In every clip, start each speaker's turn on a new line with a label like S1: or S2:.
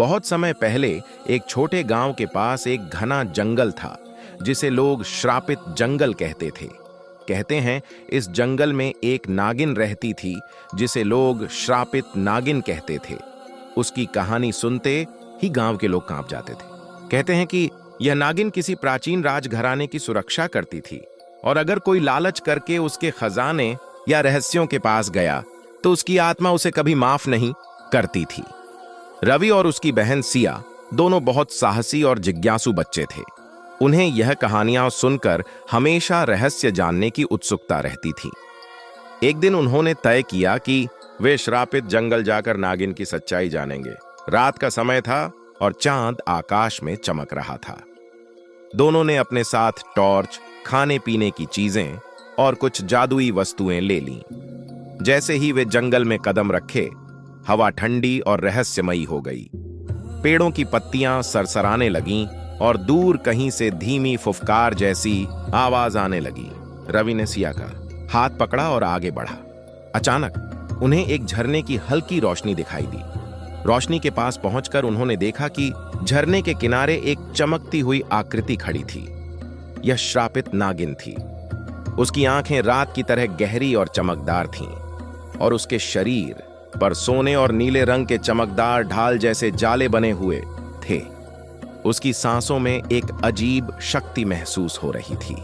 S1: बहुत समय पहले एक छोटे गांव के पास एक घना जंगल था जिसे लोग श्रापित जंगल कहते थे। कहते हैं इस जंगल में एक नागिन रहती थी जिसे लोग श्रापित नागिन कहते थे। उसकी कहानी सुनते ही गांव के लोग कांप जाते थे। कहते हैं कि यह नागिन किसी प्राचीन राजघराने की सुरक्षा करती थी और अगर कोई लालच करके उसके खजाने या रहस्यों के पास गया तो उसकी आत्मा उसे कभी माफ नहीं करती थी। रवि और उसकी बहन सिया दोनों बहुत साहसी और जिज्ञासु बच्चे थे। उन्हें यह कहानियां सुनकर हमेशा रहस्य जानने की उत्सुकता रहती थी। एक दिन उन्होंने तय किया कि वे श्रापित जंगल जाकर नागिन की सच्चाई जानेंगे। रात का समय था और चांद आकाश में चमक रहा था। दोनों ने अपने साथ टॉर्च, खाने पीने की चीजें और कुछ जादुई वस्तुएं ले लीं। जैसे ही वे जंगल में कदम रखे, हवा ठंडी और रहस्यमयी हो गई। पेड़ों की पत्तियां सरसराने लगीं और दूर कहीं से धीमी फुफकार जैसी आवाज आने लगी। रवि ने सिया का हाथ पकड़ा और आगे बढ़ा। अचानक उन्हें एक झरने की हल्की रोशनी दिखाई दी। रोशनी के पास पहुंचकर उन्होंने देखा कि झरने के किनारे एक चमकती हुई आकृति खड़ी थी। यह श्रापित नागिन थी। उसकी आंखें रात की तरह गहरी और चमकदार थीं और उसके शरीर पर सोने और नीले रंग के चमकदार ढाल जैसे जाले बने हुए थे। उसकी सांसों में एक अजीब शक्ति महसूस हो रही थी।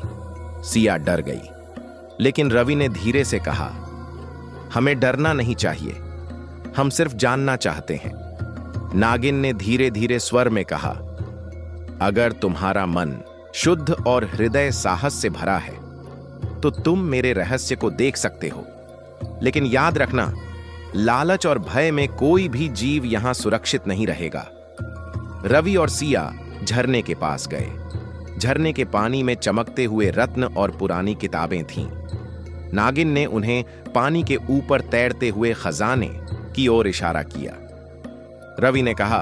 S1: सिया डर गई, लेकिन रवि ने धीरे से कहा, हमें डरना नहीं चाहिए, हम सिर्फ जानना चाहते हैं। नागिन ने धीरे धीरे स्वर में कहा, अगर तुम्हारा मन शुद्ध और हृदय साहस से भरा है तो तुम मेरे रहस्य को देख सकते हो। लेकिन याद रखना, लालच और भय में कोई भी जीव यहां सुरक्षित नहीं रहेगा। रवि और सिया झरने के पास गए। झरने के पानी में चमकते हुए रत्न और पुरानी किताबें थीं। नागिन ने उन्हें पानी के ऊपर तैरते हुए खजाने की ओर इशारा किया। रवि ने कहा,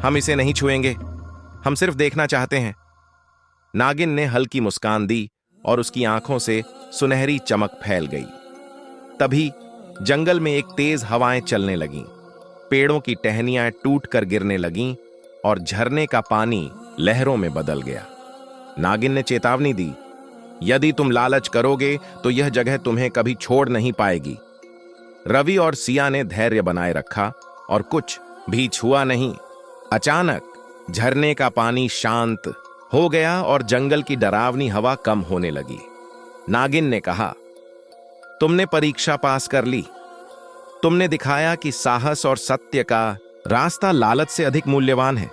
S1: हम इसे नहीं छुएंगे, हम सिर्फ देखना चाहते हैं। नागिन ने हल्की मुस्कान दी और उसकी आंखों से सुनहरी चमक फैल गई। तभी जंगल में एक तेज हवाएं चलने लगीं। पेड़ों की टहनियां टूटकर गिरने लगीं और झरने का पानी लहरों में बदल गया। नागिन ने चेतावनी दी, यदि तुम लालच करोगे तो यह जगह तुम्हें कभी छोड़ नहीं पाएगी। रवि और सिया ने धैर्य बनाए रखा और कुछ भी छुआ नहीं। अचानक झरने का पानी शांत हो गया और जंगल की डरावनी हवा कम होने लगी। नागिन ने कहा, तुमने परीक्षा पास कर ली। तुमने दिखाया कि साहस और सत्य का रास्ता लालच से अधिक मूल्यवान है।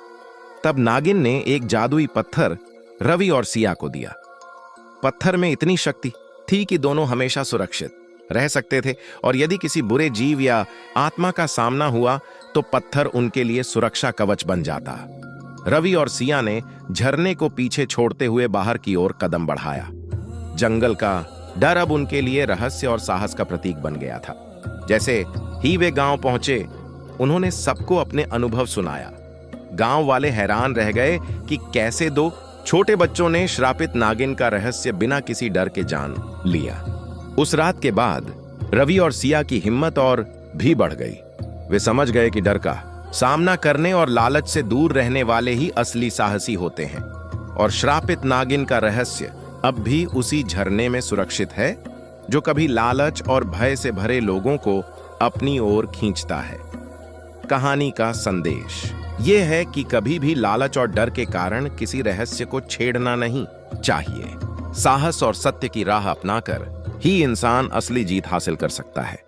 S1: तब नागिन ने एक जादुई पत्थर रवि और सिया को दिया। पत्थर में इतनी शक्ति थी कि दोनों हमेशा सुरक्षित रह सकते थे और यदि किसी बुरे जीव या आत्मा का सामना हुआ तो पत्थर उनके लिए सुरक्षा कवच बन जाता। रवि और सिया ने झरने को पीछे छोड़ते हुए बाहर की ओर कदम बढ़ाया। जंगल का डर अब उनके लिए रहस्य और साहस का प्रतीक बन गया था। जैसे ही वे गांव पहुंचे, उन्होंने सबको अपने अनुभव सुनाया। गांव वाले हैरान रह गए कि कैसे दो छोटे बच्चों ने श्रापित नागिन का रहस्य बिना किसी डर के जान लिया। उस रात के बाद रवि और सिया की हिम्मत और भी बढ़ गई। वे समझ गए कि डर का सामना करने और लालच से दूर रहने वाले ही असली साहसी होते हैं और श्रापित नागिन का रहस्य अब भी उसी झरने में सुरक्षित है जो कभी लालच और भय से भरे लोगों को अपनी ओर खींचता है। कहानी का संदेश यह है कि कभी भी लालच और डर के कारण किसी रहस्य को छेड़ना नहीं चाहिए। साहस और सत्य की राह अपनाकर ही इंसान असली जीत हासिल कर सकता है।